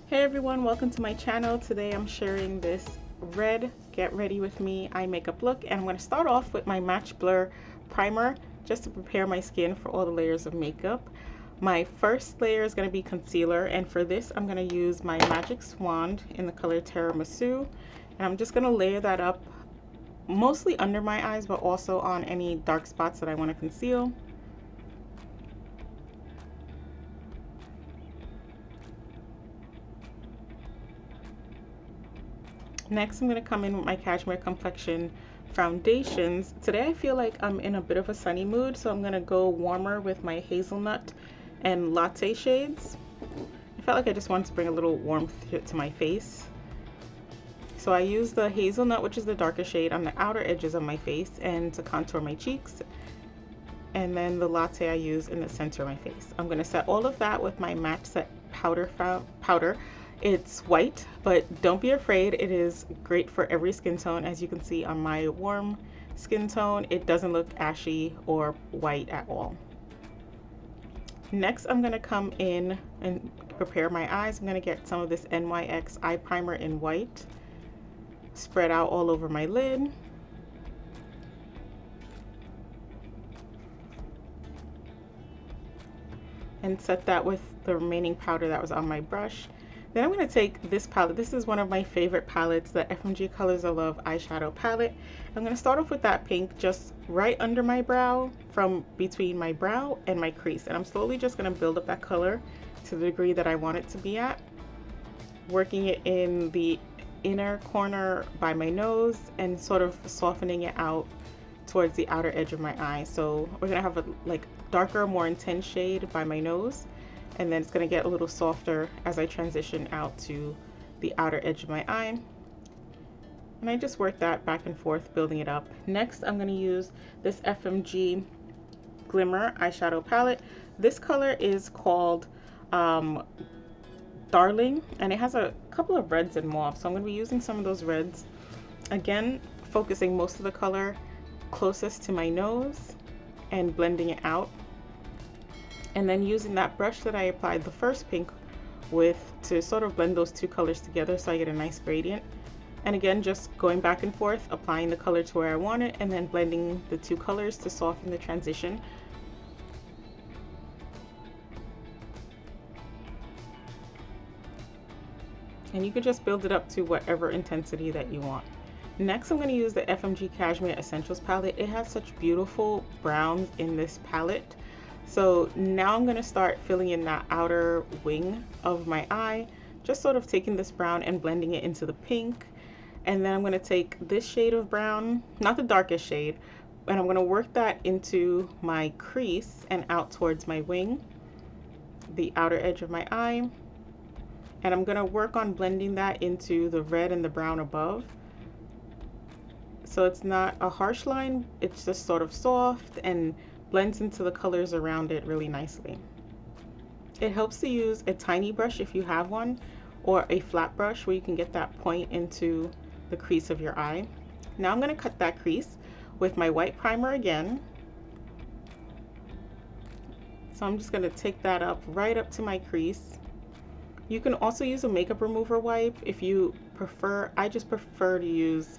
Hey everyone, welcome to my channel. Today I'm sharing this red Get Ready With Me eye makeup look, and I'm going to start off with my Match Blur primer just to prepare my skin for all the layers of makeup. My first layer is going to be concealer, and for this I'm going to use my Magic Wand in the color Tiramisu, and I'm just going to layer that up mostly under my eyes but also on any dark spots that I want to conceal. Next, I'm going to come in with my Cashmere Complexion foundations. Today I feel like I'm in a bit of a sunny mood, so I'm going to go warmer with my Hazelnut and Latte shades. I felt like I just wanted to bring a little warmth to my face. So I use the Hazelnut, which is the darker shade, on the outer edges of my face and to contour my cheeks. And then the Latte I use in the center of my face. I'm going to set all of that with my Match Set powder. It's white, but don't be afraid. It is great for every skin tone. As you can see on my warm skin tone, it doesn't look ashy or white at all. Next, I'm going to come in and prepare my eyes. I'm going to get some of this NYX eye primer in white, spread out all over my lid. And set that with the remaining powder that was on my brush. Then I'm going to take this palette. This is one of my favorite palettes, the FMG Colors of Love eyeshadow palette. I'm going to start off with that pink just right under my brow, from between my brow and my crease. And I'm slowly just going to build up that color to the degree that I want it to be at. Working it in the inner corner by my nose and sort of softening it out towards the outer edge of my eye. So we're going to have a darker, more intense shade by my nose, and then it's going to get a little softer as I transition out to the outer edge of my eye. And I just work that back and forth, building it up. Next, I'm going to use this FMG Glimmer eyeshadow palette. This color is called Darling, and it has a couple of reds and mauve, so I'm going to be using some of those reds. Again, focusing most of the color closest to my nose and blending it out, and then using that brush that I applied the first pink with to sort of blend those two colors together so I get a nice gradient. And again, just going back and forth, applying the color to where I want it and then blending the two colors to soften the transition. And you can just build it up to whatever intensity that you want. Next, I'm going to use the FMG Cashmere Essentials palette. It has such beautiful browns in this palette. So now I'm going to start filling in that outer wing of my eye, just sort of taking this brown and blending it into the pink. And then I'm going to take this shade of brown, not the darkest shade, and I'm going to work that into my crease and out towards my wing, the outer edge of my eye. And I'm going to work on blending that into the red and the brown above. So it's not a harsh line, it's just sort of soft and blends into the colors around it really nicely. It helps to use a tiny brush if you have one, or a flat brush where you can get that point into the crease of your eye. Now I'm going to cut that crease with my white primer again. So I'm just going to take that up right up to my crease. You can also use a makeup remover wipe if you prefer. I just prefer to use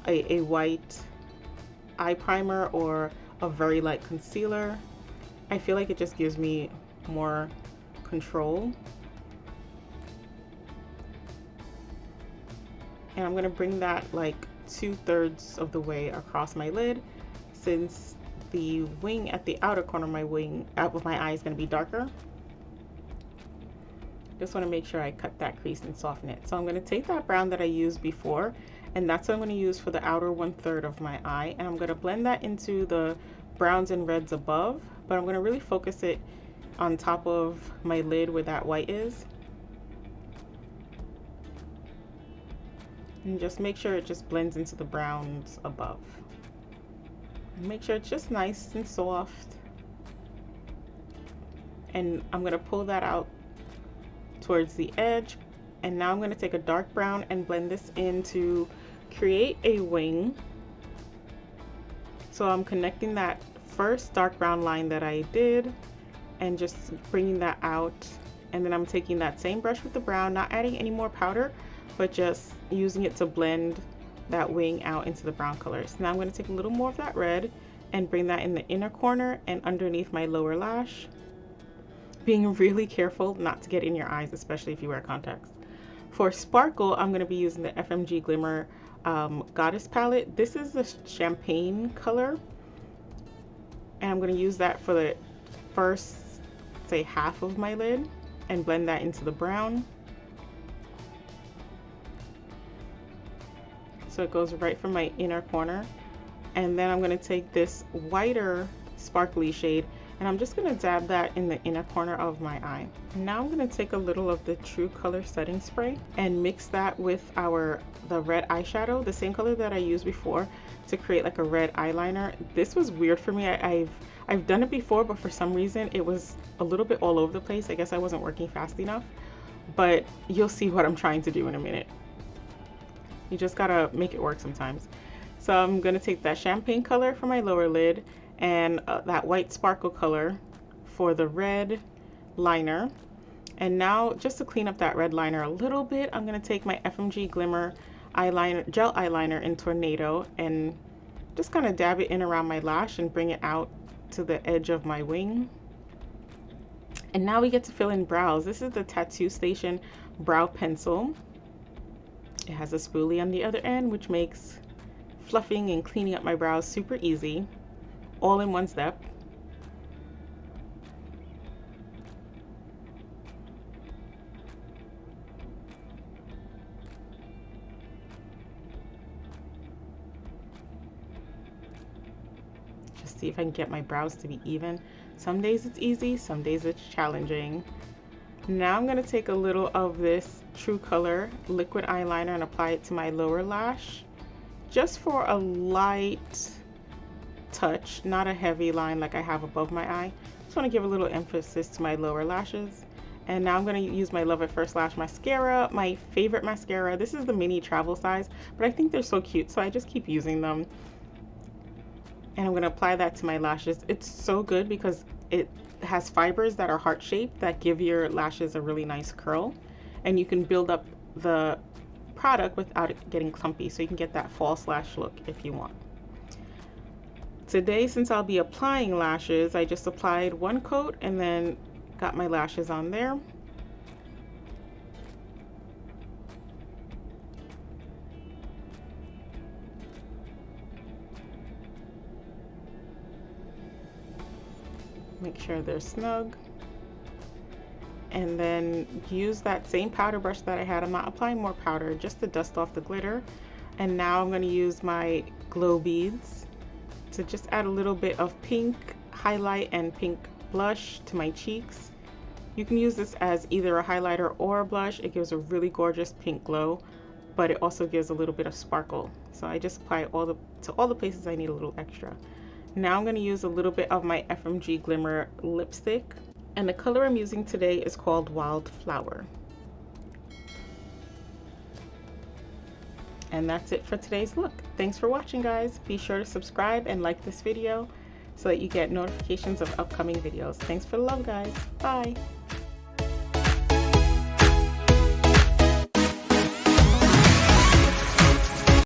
a white eye primer or a very light concealer. I feel like it just gives me more control. And I'm going to bring that like 2/3 of the way across my lid, since the wing at the outer corner of my wing of my eye is going to be darker. Just want to make sure I cut that crease and soften it. So I'm going to take that brown that I used before, and that's what I'm going to use for the outer 1/3 of my eye, and I'm going to blend that into the browns and reds above, but I'm going to really focus it on top of my lid where that white is, and just make sure it just blends into the browns above. Make sure it's just nice and soft, and I'm going to pull that out towards the edge. And now I'm going to take a dark brown and blend this in to create a wing. So I'm connecting that first dark brown line that I did and just bringing that out And then I'm taking that same brush with the brown, not adding any more powder, but just using it to blend that wing out into the brown colors. Now I'm going to take a little more of that red and bring that in the inner corner and underneath my lower lash. Being really careful not to get in your eyes, especially if you wear contacts. For sparkle, I'm going to be using the FMG Glimmer Goddess palette. This is the champagne color, and I'm going to use that for the first, say, half of my lid and blend that into the brown. So it goes right from my inner corner. And then I'm going to take this whiter sparkly shade and I'm just going to dab that in the inner corner of my eye. Now I'm going to take a little of the True Color setting spray and mix that with the red eyeshadow, the same color that I used before, to create like a red eyeliner. This was weird for me. I've done it before, but for some reason it was a little bit all over the place. I guess I wasn't working fast enough, but you'll see what I'm trying to do in a minute. You just gotta make it work sometimes. So I'm gonna take that champagne color for my lower lid and that white sparkle color for the red liner. And now, just to clean up that red liner a little bit, I'm gonna take my FMG Glimmer eyeliner, gel eyeliner in Tornado, and just kind of dab it in around my lash and bring it out to the edge of my wing. And now we get to fill in brows. This is the Tattoo Station brow pencil. It has a spoolie on the other end, which makes fluffing and cleaning up my brows super easy, all in one step. Just see if I can get my brows to be even. Some days it's easy, some days it's challenging. Now I'm going to take a little of this True Color liquid eyeliner and apply it to my lower lash, just for a light touch, not a heavy line like I have above my eye. Just want to give a little emphasis to my lower lashes. And now I'm going to use my Love at First Lash mascara, my favorite mascara. This is the mini travel size, but I think they're so cute, so I just keep using them. And I'm going to apply that to my lashes. It's so good because it has fibers that are heart-shaped that give your lashes a really nice curl, and you can build up the product without it getting clumpy, so you can get that false lash look if you want. Today, since I'll be applying lashes, I just applied one coat and then got my lashes on there. Make sure they're snug. And then use that same powder brush that I had. I'm not applying more powder, just to dust off the glitter. And now I'm going to use my glow beads to just add a little bit of pink highlight and pink blush to my cheeks. You can use this as either a highlighter or a blush. It gives a really gorgeous pink glow, but it also gives a little bit of sparkle. So I just apply to all the places I need a little extra. Now I'm going to use a little bit of my FMG Glimmer lipstick, and the color I'm using today is called Wildflower. And that's it for today's look. Thanks for watching, guys. Be sure to subscribe and like this video so that you get notifications of upcoming videos. Thanks for the love, guys. Bye.